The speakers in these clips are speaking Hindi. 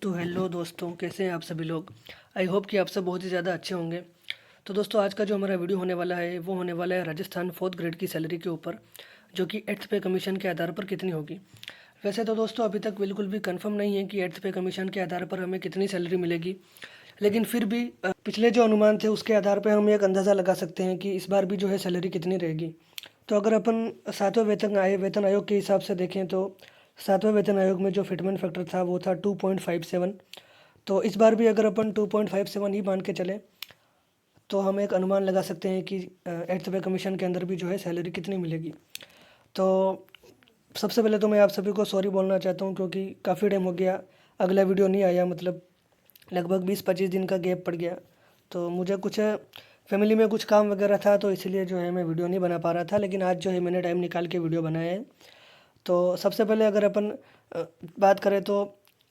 तो हेलो दोस्तों, कैसे हैं आप सभी लोग। आई होप कि आप सब बहुत ही ज़्यादा अच्छे होंगे। तो दोस्तों, आज का जो हमारा वीडियो होने वाला है वो होने वाला है राजस्थान फोर्थ ग्रेड की सैलरी के ऊपर, जो कि एट्थ पे कमीशन के आधार पर कितनी होगी। वैसे तो दोस्तों अभी तक बिल्कुल भी कंफर्म नहीं है कि एट्थ पे कमीशन के आधार पर हमें कितनी सैलरी मिलेगी, लेकिन फिर भी पिछले जो अनुमान थे उसके आधार पर हम एक अंदाज़ा लगा सकते हैं कि इस बार भी जो है सैलरी कितनी रहेगी। तो अगर अपन सातवें वेतन आयोग के हिसाब से देखें तो सातवें वेतन आयोग में जो फिटमेंट फैक्टर था वो था 2.57। तो इस बार भी अगर अपन 2.57 ही मान के चले तो हम एक अनुमान लगा सकते हैं कि एट्थ पे कमीशन के अंदर भी जो है सैलरी कितनी मिलेगी। तो सबसे पहले तो मैं आप सभी को सॉरी बोलना चाहता हूँ, क्योंकि काफ़ी टाइम हो गया अगला वीडियो नहीं आया, मतलब लगभग 20-25 दिन का गैप पड़ गया। तो मुझे कुछ फैमिली में कुछ काम वगैरह था, तो इसलिए जो है मैं वीडियो नहीं बना पा रहा था, लेकिन आज जो है मैंने टाइम निकाल के वीडियो बनाया है। तो सबसे पहले अगर अपन बात करें तो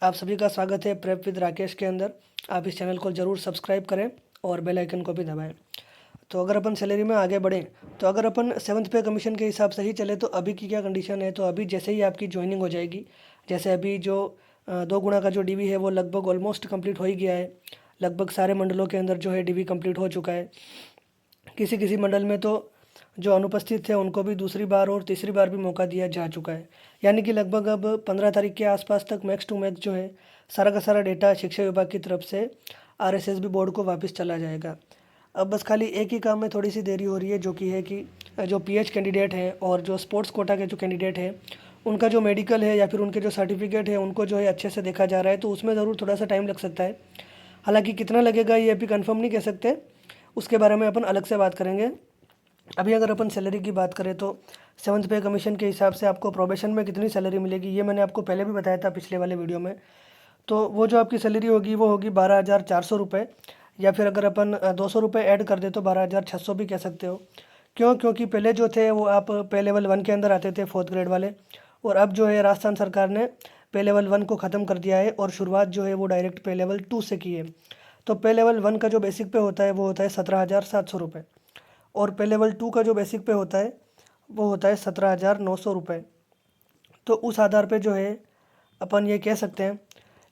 आप सभी का स्वागत है प्रेप विद राकेश के अंदर। आप इस चैनल को ज़रूर सब्सक्राइब करें और बेल आइकन को भी दबाएं। तो अगर अपन सैलरी में आगे बढ़ें तो अगर अपन सेवन्थ पे कमीशन के हिसाब से ही चले तो अभी की क्या कंडीशन है। तो अभी जैसे ही आपकी ज्वाइनिंग हो जाएगी, जैसे अभी जो 2 गुना का जो डीवी है वो लगभग ऑलमोस्ट कंप्लीट हो ही गया है। लगभग सारे मंडलों के अंदर जो है डीवी कंप्लीट हो चुका है। किसी किसी मंडल में तो जो अनुपस्थित थे उनको भी दूसरी बार और तीसरी बार भी मौका दिया जा चुका है। यानी कि लगभग अब 15 तारीख के आसपास तक मैक्स टू मैक्स जो है सारा का सारा डेटा शिक्षा विभाग की तरफ से आरएसएसबी बोर्ड को वापस चला जाएगा। अब बस खाली एक ही काम में थोड़ी सी देरी हो रही है, जो कि है कि जो पीएच कैंडिडेट हैं और जो स्पोर्ट्स कोटा के जो कैंडिडेट हैं उनका जो मेडिकल है या फिर उनके जो सर्टिफिकेट है उनको जो है अच्छे से देखा जा रहा है। तो उसमें ज़रूर थोड़ा सा टाइम लग सकता है। हालांकि कितना लगेगा ये अभी कंफर्म नहीं कह सकते, उसके बारे में अपन अलग से बात करेंगे। अभी अगर अपन सैलरी की बात करें तो सेवन्थ पे कमीशन के हिसाब से आपको प्रोबेशन में कितनी सैलरी मिलेगी ये मैंने आपको पहले भी बताया था पिछले वाले वीडियो में। तो वो जो आपकी सैलरी होगी वो होगी 12,400 रुपये, या फिर अगर अपन 200 रुपये ऐड कर दे तो 12,600 भी कह सकते हो। क्यों? क्योंकि पहले जो थे वो आप पे लेवल 1 के अंदर आते थे फोर्थ ग्रेड वाले, और अब जो है राजस्थान सरकार ने पे लेवल 1 को ख़त्म कर दिया है और शुरुआत जो है वो डायरेक्ट पे लेवल 2 से की है। तो पे लेवल 1 का जो बेसिक पे होता है वो होता है 17,700 रुपये, और पे लेवल 2 का जो बेसिक पे होता है वो होता है 17,900 रुपये। तो उस आधार पे जो है अपन ये कह सकते हैं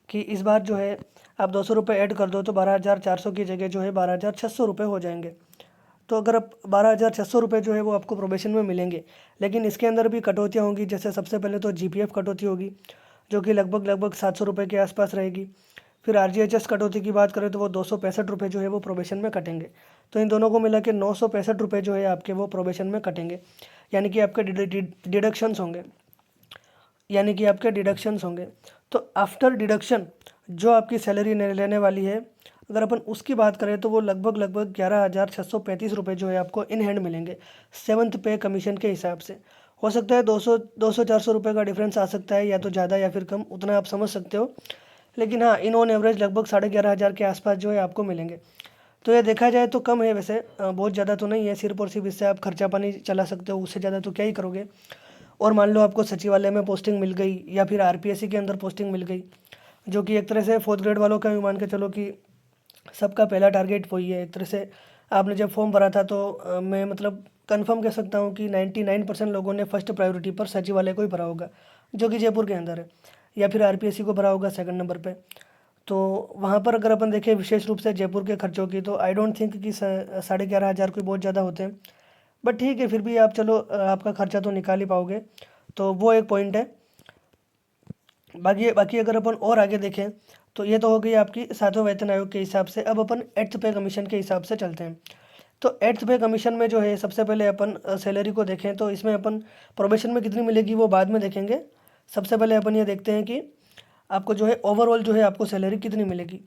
कि इस बार जो है आप 200 रुपये ऐड कर दो तो 12,400 की जगह जो है 12,600 रुपये हो जाएंगे। तो अगर आप 12,600 रुपये जो है वो आपको प्रोबेशन में मिलेंगे, लेकिन इसके अंदर भी कटौतियाँ होंगी। जैसे सबसे पहले तो जीपीएफ कटौती होगी, जो कि लगभग 700 रुपये के आसपास रहेगी। फिर आरजीएचएस कटौती की बात करें तो वो 265 रुपये जो है वो प्रोबेशन में कटेंगे। तो इन दोनों को मिला के 965 रुपये जो है आपके वो प्रोबेशन में कटेंगे, यानी कि आपके डिडक्शंस होंगे, यानी कि आपके डिडक्शंस होंगे। तो आफ्टर डिडक्शन जो आपकी सैलरी लेने वाली है, अगर अपन उसकी बात करें तो वो लगभग 11,635 रुपये जो है आपको इन हैंड मिलेंगे सेवन्थ पे कमीशन के हिसाब से। हो सकता है 200-400 रुपये का डिफरेंस आ सकता है, या तो ज़्यादा या फिर कम, उतना आप समझ सकते हो। लेकिन हाँ, इन ऑन एवरेज लगभग 11,500 के आसपास जो है आपको मिलेंगे। तो ये देखा जाए तो कम है वैसे, बहुत ज़्यादा तो नहीं है। सिर्फ और सिर्फ इससे आप खर्चा पानी चला सकते हो, उससे ज़्यादा तो क्या ही करोगे। और मान लो आपको सचिवालय में पोस्टिंग मिल गई या फिर आरपीएससी के अंदर पोस्टिंग मिल गई, जो कि एक तरह से फोर्थ ग्रेड वालों का भी मान के चलो कि सबका पहला टारगेट वही है एक तरह से। आपने जब फॉर्म भरा था तो मैं मतलब कंफर्म कह सकता हूँ कि 99% लोगों ने फर्स्ट प्रायोरिटी पर सचिवालय को ही भरा होगा, जो कि जयपुर के अंदर है, या फिर आरपीएससी को भरा होगा सेकंड नंबर पे। तो वहाँ पर अगर अपन देखें विशेष रूप से जयपुर के खर्चों की, तो आई डोंट थिंक कि 11,500 कोई बहुत ज़्यादा होते हैं। बट ठीक है, फिर भी आप चलो आपका खर्चा तो निकाल ही पाओगे, तो वो एक पॉइंट है। बाकी बाकी अगर अपन और आगे देखें तो ये तो हो गई आपकी सातवें वेतन आयोग के हिसाब से। अब अपन एट्थ पे कमीशन के हिसाब से चलते हैं। तो एट्थ पे कमीशन में जो है सबसे पहले अपन सैलरी को देखें तो इसमें अपन प्रोबेशन में कितनी मिलेगी वो बाद में देखेंगे। सबसे पहले अपन ये देखते हैं कि आपको जो है ओवरऑल जो है आपको सैलरी कितनी मिलेगी।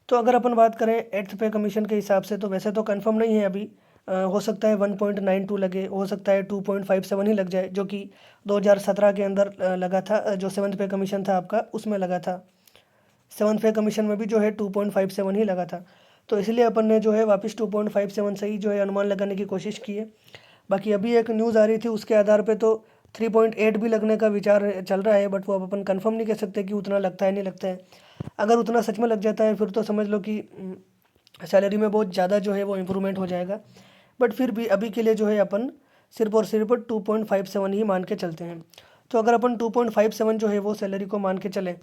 तो अगर अपन बात करें एट्थ पे कमीशन के हिसाब से, तो वैसे तो कंफर्म नहीं है अभी। हो सकता है 1.92 लगे, हो सकता है 2.57 ही लग जाए, जो कि 2017 के अंदर लगा था। जो सेवन्थ पे कमीशन था आपका उसमें लगा था। सेवन्थ पे कमीशन में भी जो है 2.57 ही लगा था। तो इसलिए अपन ने जो है वापस 2.57 से ही जो है अनुमान लगाने की कोशिश की है। बाकी अभी एक न्यूज़ आ रही थी, उसके आधार पे तो 3.8 भी लगने का विचार चल रहा है, बट वो अब अपन कंफर्म नहीं कह सकते कि उतना लगता है नहीं लगता है। अगर उतना सच में लग जाता है फिर तो समझ लो कि सैलरी में बहुत ज़्यादा जो है वो इम्प्रूवमेंट हो जाएगा। बट फिर भी अभी के लिए जो है अपन सिर्फ और सिर्फ 2.57 ही मान के चलते हैं। तो अगर अपन 2.57 जो है वो सैलरी को मान के चलें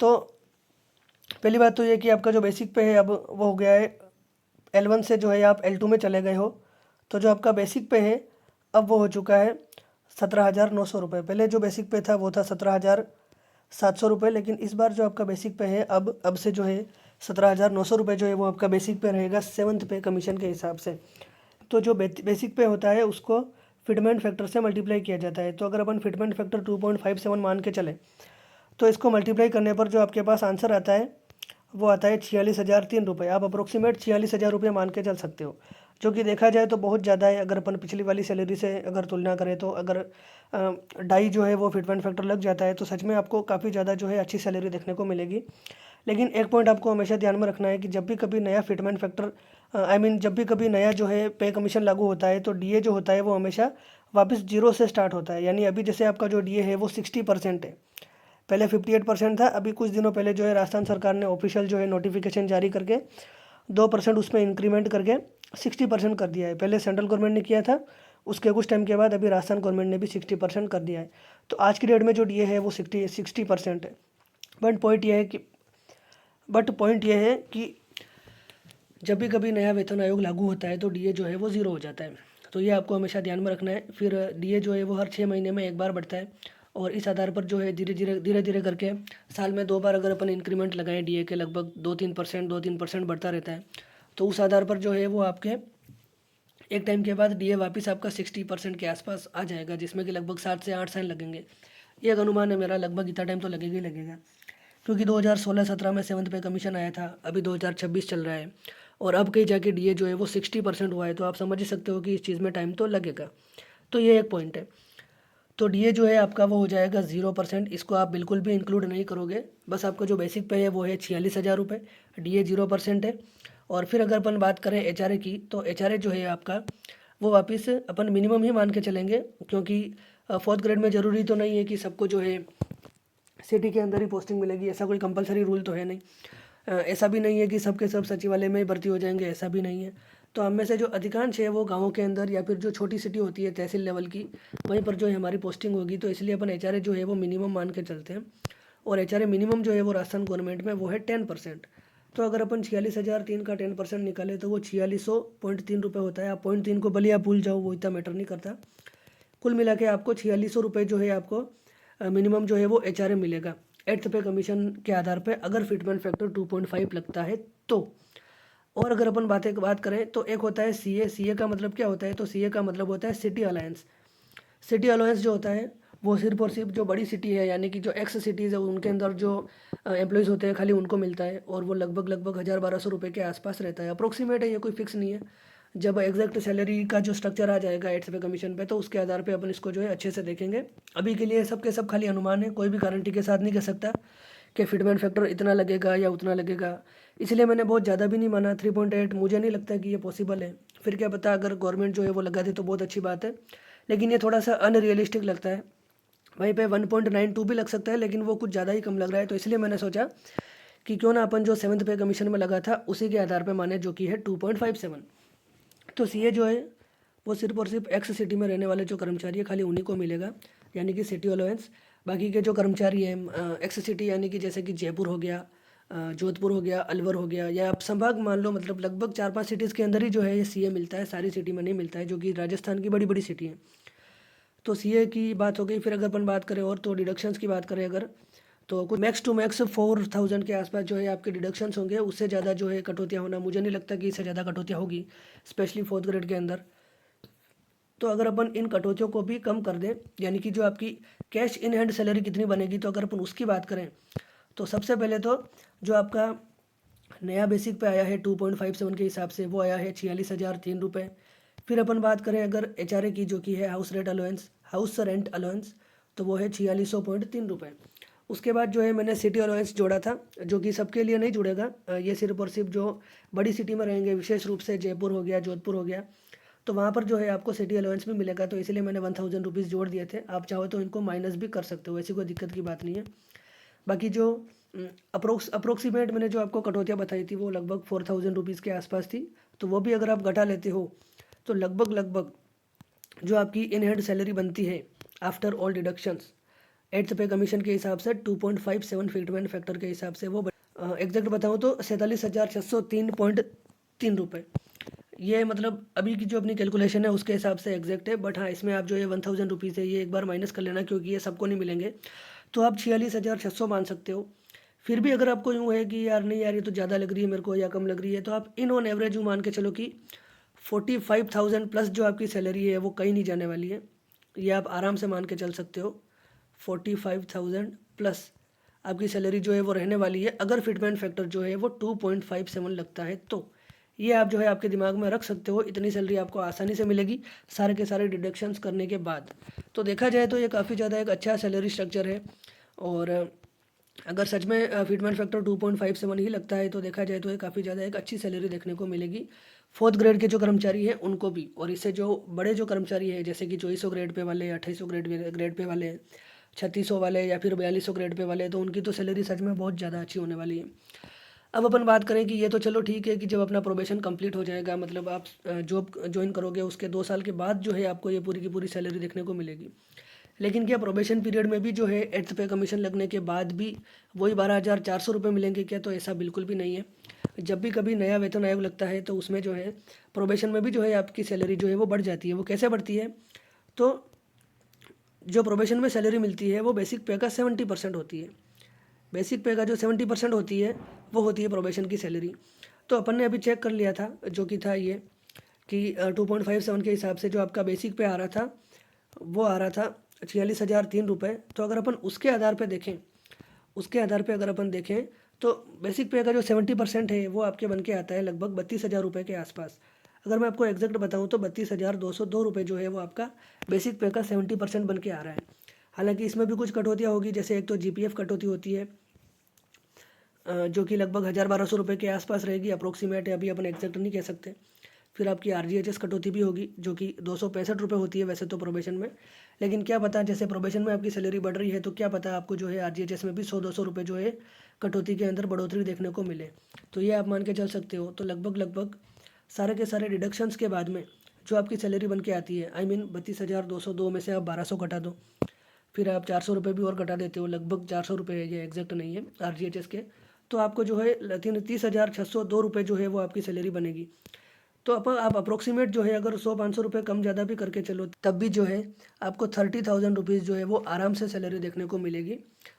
तो पहली बात तो ये कि आपका जो बेसिक पे है अब वो हो गया है L1 से जो है आप L2 में चले गए हो, तो जो आपका बेसिक पे है अब वो हो चुका है 17,900 रुपये। पहले जो बेसिक पे था वो था 17,700 रुपये, लेकिन इस बार जो आपका बेसिक पे है अब से जो है 17,900 रुपये जो है वो आपका बेसिक पे रहेगा 7th पे कमीशन के हिसाब से। तो जो बेसिक पे होता है उसको फिटमेंट फैक्टर से मल्टीप्लाई किया जाता है। तो अगर अपन फिटमेंट फैक्टर 2.57 मान के चले तो इसको मल्टीप्लाई करने पर जो आपके पास आंसर आता है वो आता है 46,003 रुपये। आप अप्रोक्सीमेट 46,000 रुपये मान के चल सकते हो, जो कि देखा जाए तो बहुत ज़्यादा है। अगर अपन पिछली वाली सैलरी से अगर तुलना करें तो अगर डाई जो है वो फिटमेंट फैक्टर लग जाता है तो सच में आपको काफ़ी ज़्यादा जो है अच्छी सैलरी देखने को मिलेगी। लेकिन एक पॉइंट आपको हमेशा ध्यान में रखना है कि जब भी कभी नया फिटमेंट फैक्टर जब भी कभी नया जो है पे कमीशन लागू होता है तो डीए जो होता है वो हमेशा वापस जीरो से स्टार्ट होता है। यानी अभी जैसे आपका जो डीए है वो 60% है, पहले 58% था। अभी कुछ दिनों पहले जो है राजस्थान सरकार ने ऑफिशियल जो है नोटिफिकेशन जारी करके 2% उसमें इंक्रीमेंट करके 60% कर दिया है। पहले सेंट्रल गवर्नमेंट ने किया था, उसके कुछ टाइम के बाद अभी राजस्थान गवर्नमेंट ने भी 60% कर दिया है। तो आज की डेट में जो डीए है वो 60% है। बट पॉइंट ये है कि जब भी कभी नया वेतन आयोग लागू होता है तो डीए जो है वो ज़ीरो हो जाता है। तो ये आपको हमेशा ध्यान में रखना है। फिर डीए जो है वो हर 6 महीने में एक बार बढ़ता है, और इस आधार पर जो है धीरे धीरे करके साल में 2 बार अगर अपन इंक्रीमेंट लगाएं डीए के, लगभग 2-3% बढ़ता रहता है। तो उस आधार पर जो है वो आपके एक टाइम के बाद डीए वापस आपका 60% के आसपास आ जाएगा, जिसमें कि लगभग 7 से 8 साल लगेंगे। ये एक अनुमान है मेरा, लगभग इतना टाइम तो लगेगा ही लगेगा, क्योंकि 2016-17 में 7th पे कमीशन आया था, अभी 2026 चल रहा है और अब कहीं जाके डीए जो है वो 60% हुआ है। तो आप समझ ही सकते हो कि इस चीज़ में टाइम तो लगेगा। तो ये एक पॉइंट है। तो डीए जो है आपका वो हो जाएगा 0%। इसको आप बिल्कुल भी इंक्लूड नहीं करोगे। बस आपका जो बेसिक पे है वो है 46,000 रुपये, डीए 0% है। और फिर अगर अपन बात करें एचआरए की, तो एचआरए जो है आपका वो वापस अपन मिनिमम ही मान के चलेंगे, क्योंकि 4th ग्रेड में ज़रूरी तो नहीं है कि सबको जो है सिटी के अंदर ही पोस्टिंग मिलेगी, ऐसा कोई कंपलसरी रूल तो है नहीं। ऐसा भी नहीं है कि सबके सब सचिवालय में ही भर्ती हो जाएंगे, ऐसा भी नहीं है। तो हम में से जो अधिकांश है वो गाँवों के अंदर या फिर जो छोटी सिटी होती है तहसील लेवल की, वहीं पर जो है हमारी पोस्टिंग होगी। तो इसलिए अपन एचआरए जो है वो मिनिमम मान के चलते हैं, और एचआरए मिनिमम जो है वो राजस्थान गवर्नमेंट में वो है 10%। तो अगर अपन 46,003 का 10% निकाले तो वो 4600.3 रुपये होता है। आप 0.3 को भले आप भूल जाओ, वो इतना मैटर नहीं करता। कुल मिला के आपको 4600 रुपये जो है आपको मिनिमम जो है वो एचआरए मिलेगा 8th पे कमीशन के आधार पे, अगर फिटमेंट फैक्टर 2.5 लगता है तो। और अगर अपन बात करें तो एक होता है सीए का मतलब क्या होता है, तो सीए का मतलब होता है सिटी अलायंस। सिटी अलायंस जो होता है वो सिर्फ और सिर्फ जो बड़ी सिटी है, यानी कि जो एक्स सिटीज़ है उनके अंदर जो एम्प्लॉयज़ होते हैं खाली उनको मिलता है, और वो लगभग 1,000-1,200 रुपये के आसपास रहता है। अप्रोक्सीमेट है, ये कोई फिक्स नहीं है। जब एग्जैक्ट सैलरी का जो स्ट्रक्चर आ जाएगा 8th पे कमीशन पे, तो उसके आधार पे अपन इसको जो है अच्छे से देखेंगे। अभी के लिए सब के सब खाली अनुमान है, कोई भी गारंटी के साथ नहीं कह सकता कि फिटमेंट फैक्टर इतना लगेगा या उतना लगेगा। इसलिए मैंने बहुत ज़्यादा भी नहीं माना, 3.8 मुझे नहीं लगता कि ये पॉसिबल है। फिर क्या पता अगर गवर्नमेंट जो है वो लगा दे तो बहुत अच्छी बात है, लेकिन ये थोड़ा सा अनरियलिस्टिक लगता है। वहीं पे 1.92 भी लग सकता है, लेकिन वो कुछ ज़्यादा ही कम लग रहा है। तो इसलिए मैंने सोचा कि क्यों ना अपन जो 7th पे कमीशन में लगा था उसी के आधार पे माने, जो कि है 2.57। तो सीए जो है वो सिर्फ और सिर्फ एक्स सिटी में रहने वाले जो कर्मचारी है खाली उन्हीं को मिलेगा, यानी कि सिटी अलाउंस। बाकी के जो कर्मचारी हैं एक्स सिटी, यानी कि जैसे कि जयपुर हो गया, जोधपुर हो गया, अलवर हो गया, या आप संभाग मान लो, मतलब लगभग 4-5 सिटीज़ के अंदर ही जो है ये सीए मिलता है, सारी सिटी में नहीं मिलता है, जो कि राजस्थान की बड़ी बड़ी सिटी हैं। तो सीए की बात हो गई। फिर अगर अपन बात करें और तो डिडक्शंस की बात करें अगर, तो कुछ मैक्स टू मैक्स 4,000 के आसपास जो है आपके डिडक्शंस होंगे। उससे ज़्यादा जो है कटौतियाँ होना मुझे नहीं लगता कि इससे ज़्यादा कटौतियाँ होगी, स्पेशली 4th ग्रेड के अंदर। तो अगर अपन इन कटौतियों को भी कम कर दें, यानी कि जो आपकी कैश इन हैंड सैलरी कितनी बनेगी, तो अगर अपन उसकी बात करें तो सबसे पहले तो जो आपका नया बेसिक पे आया है 2.57 के हिसाब से, वो आया है 46,003 रुपये। फिर अपन बात करें अगर एचआरए की, जो कि है हाउस रेंट अलाउंस, तो वो है 4603 रुपये। उसके बाद जो है मैंने सिटी अलाउंस जोड़ा था, जो कि सबके लिए नहीं जुड़ेगा, ये सिर्फ और सिर्फ जो बड़ी सिटी में रहेंगे, विशेष रूप से जयपुर हो गया, जोधपुर हो गया, तो वहाँ पर जो है आपको सिटी अलाउंस भी मिलेगा। तो इसलिए मैंने 1,000 रुपीज़ जोड़ दिए थे। आप चाहो तो इनको माइनस भी कर सकते हो, ऐसी कोई दिक्कत की बात नहीं है। बाकी जो अप्रोक्सीमेट मैंने जो आपको कटौतियाँ बताई थी वो लगभग 4,000 रुपीज़ के आसपास थी। तो वो भी अगर आप घटा लेते हो तो लगभग जो आपकी इन हैंड सैलरी बनती है आफ्टर ऑल डिडक्शंस 8th पे कमीशन के हिसाब से 2.57 फिटमेंट फैक्टर के हिसाब से वो एग्जैक्ट बताऊँ तो 47,603.3 रुपये। ये मतलब अभी की जो अपनी कैलकुलेशन है उसके हिसाब से एग्जैक्ट है, बट हाँ इसमें आप जो है 1000 रुपीज़ है ये एक बार माइनस कर लेना, क्योंकि ये सबको नहीं मिलेंगे। तो आप 46,600 मान सकते हो। फिर भी अगर आपको यूँ है कि यार नहीं यार ये तो ज़्यादा लग रही है मेरे को या कम लग रही है, तो आप इन ऑन एवरेज यूँ मान के चलो कि 45,000 प्लस जो आपकी सैलरी है वो कहीं नहीं जाने वाली है। ये आप आराम से मान के चल सकते हो। 45,000 प्लस आपकी सैलरी जो है वो रहने वाली है, अगर फिटमेंट फैक्टर जो है वो 2.57 लगता है तो। ये आप जो है आपके दिमाग में रख सकते हो, इतनी सैलरी आपको आसानी से मिलेगी सारे के सारे डिडक्शंस करने के बाद। तो देखा जाए तो ये काफ़ी ज़्यादा एक अच्छा सैलरी स्ट्रक्चर है। और अगर सच में फिटमेंट फैक्टर 2.57 ही लगता है तो देखा जाए तो ये काफ़ी ज़्यादा एक अच्छी सैलरी देखने को मिलेगी फोर्थ ग्रेड के जो कर्मचारी हैं उनको भी। और इससे जो बड़े जो कर्मचारी हैं जैसे कि 2400 ग्रेड पे वाले, 2800 ग्रेड पे वाले, 3600 वाले या फिर 4200 ग्रेड पे वाले, तो उनकी तो सैलरी सच में बहुत ज़्यादा अच्छी होने वाली है। अब अपन बात करें कि ये तो चलो ठीक है कि जब अपना प्रोबेशन कंप्लीट हो जाएगा, मतलब आप जॉब ज्वाइन करोगे उसके 2 साल के बाद जो है आपको ये पूरी की पूरी सैलरी देखने को मिलेगी। लेकिन क्या प्रोबेशन पीरियड में भी जो है 8th पे कमीशन लगने के बाद भी वही 12,400 रुपये मिलेंगे क्या? तो ऐसा बिल्कुल भी नहीं है। जब भी कभी नया वेतन आयोग लगता है तो उसमें जो है प्रोबेशन में भी जो है आपकी सैलरी जो है वो बढ़ जाती है। वो कैसे बढ़ती है? तो जो प्रोबेशन में सैलरी मिलती है वो बेसिक पे का 70% होती है। बेसिक पे का जो 70% होती है वो होती है प्रोबेशन की सैलरी। तो अपन ने अभी चेक कर लिया था जो कि था ये कि 2.57 के हिसाब से जो आपका बेसिक पे आ रहा था वो आ रहा था 46,003 रुपये। तो अगर अपन उसके आधार पे देखें, उसके आधार पे अगर अपन देखें तो बेसिक पे का जो 70% है वो आपके बन के आता है लगभग 32,000 रुपये के आसपास। अगर मैं आपको एग्जैक्ट बताऊं तो 32,202 रुपये जो है वो आपका बेसिक पे का 70% बन के आ रहा है। हालांकि इसमें भी कुछ कटौतियाँ होगी, जैसे एक तो GPF कटौती होती है जो कि लगभग 1,000-1,200 रुपये के आसपास रहेगी, अप्रोक्सीमेट है, अभी अपन एग्जैक्ट नहीं कह सकते। फिर आपकी RGHS कटौती भी होगी जो कि 265 रुपये होती है वैसे तो प्रोबेशन में, लेकिन क्या पता जैसे प्रोबेशन में आपकी सैलरी बढ़ रही है तो क्या पता आपको जो है RGHS में भी 100-200 रुपये जो है कटौती के अंदर बढ़ोतरी देखने को मिले। तो ये आप मान के चल सकते हो। तो लगभग सारे के सारे डिडक्शंस के बाद में जो आपकी सैलरी बन के आती है, आई मीन 32,202 में से आप 1,200 कटा दो, फिर आप 400 रुपये भी और कटा देते हो, लगभग 400 रुपये है, ये एग्जैक्ट नहीं है RGHS के, तो आपको जो है 30,602 रुपये जो है वो आपकी सैलरी बनेगी। तो आप अप्रोक्सीमेट जो है अगर 100-500 रुपये कम ज़्यादा भी करके चलो तब भी जो है आपको 30,000 रुपीज़ जो है वो आराम से सैलरी देखने को मिलेगी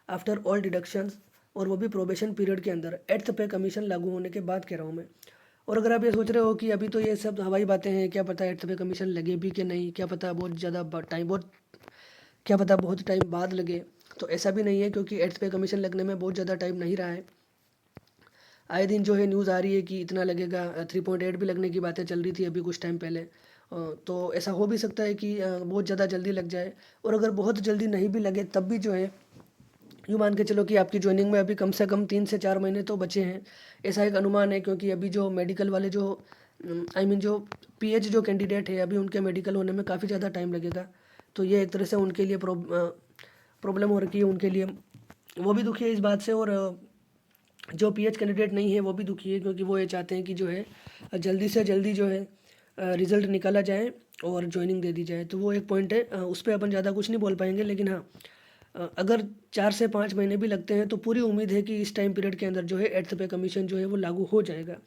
आफ्टर ऑल डिडक्शंस, और वो भी प्रोबेशन पीरियड के अंदर 8th पे कमीशन लागू होने के बाद कह रहा हूँ मैं। और अगर आप ये सोच रहे हो कि अभी तो ये सब हवाई बातें हैं, क्या पता 8th पे कमीशन लगे भी कि नहीं, क्या पता बहुत ज़्यादा टाइम क्या पता बहुत टाइम बाद लगे, तो ऐसा भी नहीं है, क्योंकि 8th पे कमीशन लगने में बहुत ज़्यादा टाइम नहीं रहा है। आए दिन जो है न्यूज़ आ रही है कि इतना लगेगा, 3.8 भी लगने की बातें चल रही थी अभी कुछ टाइम पहले। तो ऐसा हो भी सकता है कि बहुत ज़्यादा जल्दी लग जाए, और अगर बहुत जल्दी नहीं भी लगे तब भी जो है यूँ मान के चलो कि आपकी ज्वाइनिंग में अभी कम से कम 3 से 4 महीने तो बचे हैं, ऐसा एक अनुमान है। क्योंकि अभी जो मेडिकल वाले जो आई मीन जो PH जो कैंडिडेट है अभी उनके मेडिकल होने में काफ़ी ज़्यादा टाइम लगेगा। तो ये एक तरह से उनके लिए प्रॉब्लम हो रखी है उनके लिए, वो भी दुखी है इस बात से। और जो PH कैंडिडेट नहीं है वो भी दुखी है, क्योंकि वो ये चाहते हैं कि जो है जल्दी से जल्दी जो है रिज़ल्ट निकाला जाए और ज्वाइनिंग दे दी जाए। तो वो एक पॉइंट है, उस पर अपन ज़्यादा कुछ नहीं बोल पाएंगे। लेकिन हाँ अगर 4 से 5 महीने भी लगते हैं तो पूरी उम्मीद है कि इस टाइम पीरियड के अंदर जो है 8th पे कमीशन जो है वो लागू हो जाएगा।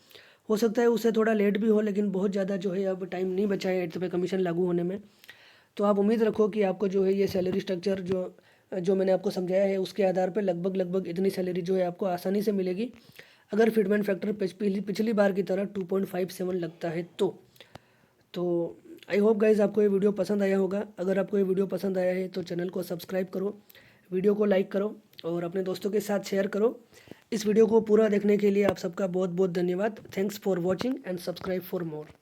हो सकता है उससे थोड़ा लेट भी हो, लेकिन बहुत ज़्यादा जो है अब टाइम नहीं बचा है 8th पे कमीशन लागू होने में। तो आप उम्मीद रखो कि आपको जो है ये सैलरी स्ट्रक्चर जो मैंने आपको समझाया है उसके आधार पर लगभग इतनी सैलरी जो है आपको आसानी से मिलेगी, अगर फिटमेंट फैक्टर पिछली बार की तरह 2.57 लगता है तो आई होप गाइज़ आपको ये वीडियो पसंद आया होगा। अगर आपको ये वीडियो पसंद आया है तो चैनल को सब्सक्राइब करो, वीडियो को लाइक करो और अपने दोस्तों के साथ शेयर करो। इस वीडियो को पूरा देखने के लिए आप सबका बहुत बहुत धन्यवाद। Thanks for watching and subscribe for more.